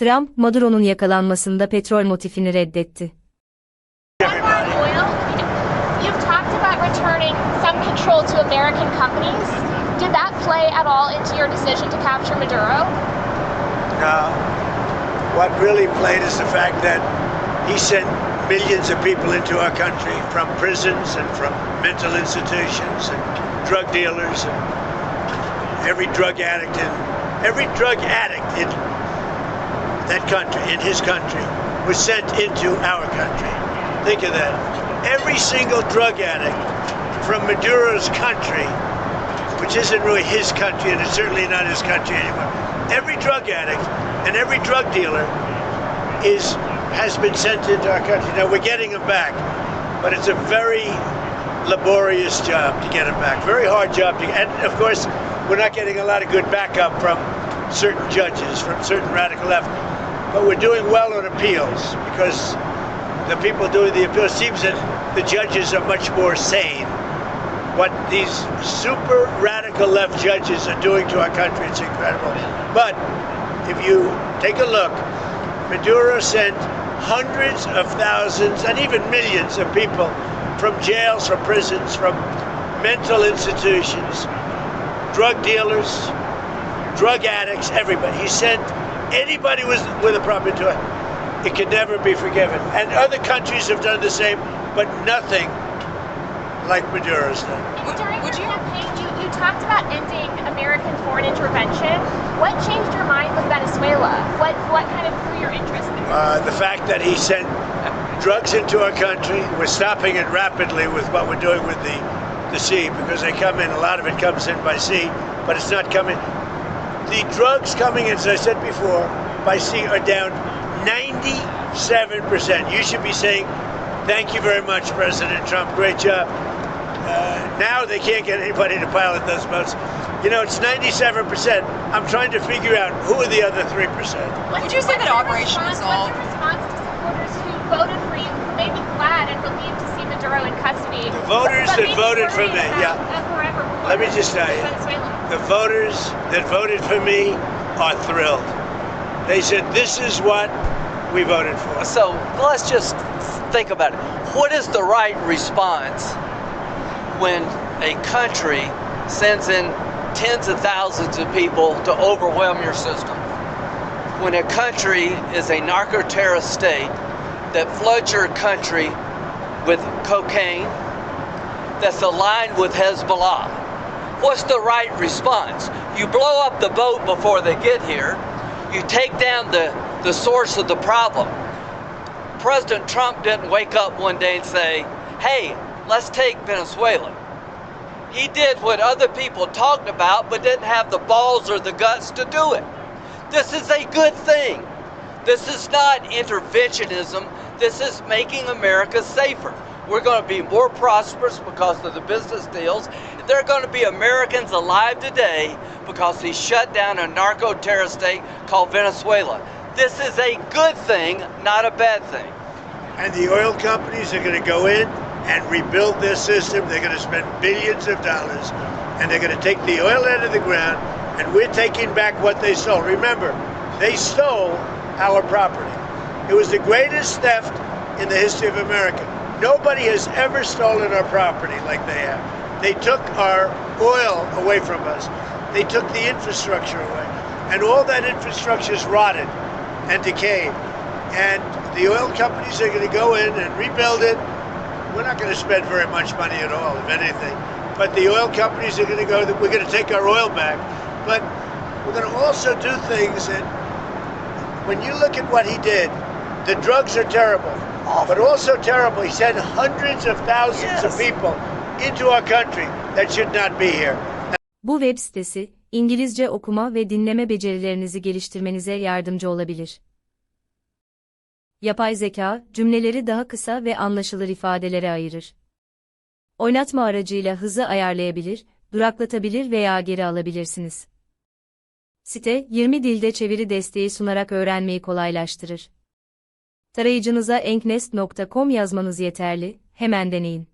Trump, Maduro'nun yakalanmasında petrol motifini reddetti. You've talked about returning some control to American companies. Did that play at all into your decision to capture Maduro? No. What really played is the fact that he sent millions of people into our country from prisons and from mental institutions and drug dealers and every drug addict in that country, in his country, was sent into our country. Think of that. Every single drug addict from Maduro's country, which isn't really his country and it's certainly not his country anymore, every drug addict and every drug dealer has been sent into our country. Now we're getting them back, but it's a very laborious job to get them back. Very hard job to get. And of course, we're not getting a lot of good backup from certain judges, from certain radical left. But we're doing well on appeals because the people doing the appeals seems that the judges are much more sane. What these super radical left judges are doing to our country, it's incredible. But if you take a look, Maduro sent hundreds of thousands and even millions of people from jails, from prisons, from mental institutions, drug dealers, drug addicts, everybody. He sent anybody with a problem into it. It can never be forgiven. And other countries have done the same, but nothing like Maduro's done. During your campaign, you talked about ending American foreign intervention. What changed your mind with Venezuela? What kind of grew your interest in it? The fact that he sent drugs into our country. We're stopping it rapidly with what we're doing with the sea, because they come in, a lot of it comes in by sea, but it's not coming. The drugs coming in, as I said before, by sea are down 97%. You should be saying, thank you very much, President Trump, great job. Now they can't get anybody to pilot those boats. You know, it's 97%. I'm trying to figure out who are the other 3%. Would you say that Operation Resolve? What's your response to supporters who voted for you, who may be glad and relieved to see Maduro in custody? The voters that voted for me, yeah. Let me just tell you, the voters that voted for me are thrilled. They said, this is what we voted for. So let's just think about it. What is the right response when a country sends in tens of thousands of people to overwhelm your system? When a country is a narco-terrorist state that floods your country with cocaine, that's aligned with Hezbollah, what's the right response? You blow up the boat before they get here. You take down the source of the problem. President Trump didn't wake up one day and say, hey, let's take Venezuela. He did what other people talked about, but didn't have the balls or the guts to do it. This is a good thing. This is not interventionism. This is making America safer. We're going to be more prosperous because of the business deals. There are going to be Americans alive today because he shut down a narco-terrorist state called Venezuela. This is a good thing, not a bad thing. And the oil companies are going to go in and rebuild their system. They're going to spend billions of dollars, and they're going to take the oil out of the ground, and we're taking back what they stole. Remember, they stole our property. It was the greatest theft in the history of America. Nobody has ever stolen our property like they have. They took our oil away from us. They took the infrastructure away. And all that infrastructure is rotted and decayed. And the oil companies are going to go in and rebuild it. We're not going to spend very much money at all, if anything. But the oil companies are going to go, we're going to take our oil back. But we're going to also do things that, when you look at what he did, the drugs are terrible. But also terrible, he sent hundreds of thousands of people into our country that should not be here. Bu web sitesi, İngilizce okuma ve dinleme becerilerinizi geliştirmenize yardımcı olabilir. Yapay zeka, cümleleri daha kısa ve anlaşılır ifadelere ayırır. Oynatma aracıyla hızı ayarlayabilir, duraklatabilir veya geri alabilirsiniz. Site, 20 dilde çeviri desteği sunarak öğrenmeyi kolaylaştırır. Tarayıcınıza enknest.com yazmanız yeterli, hemen deneyin.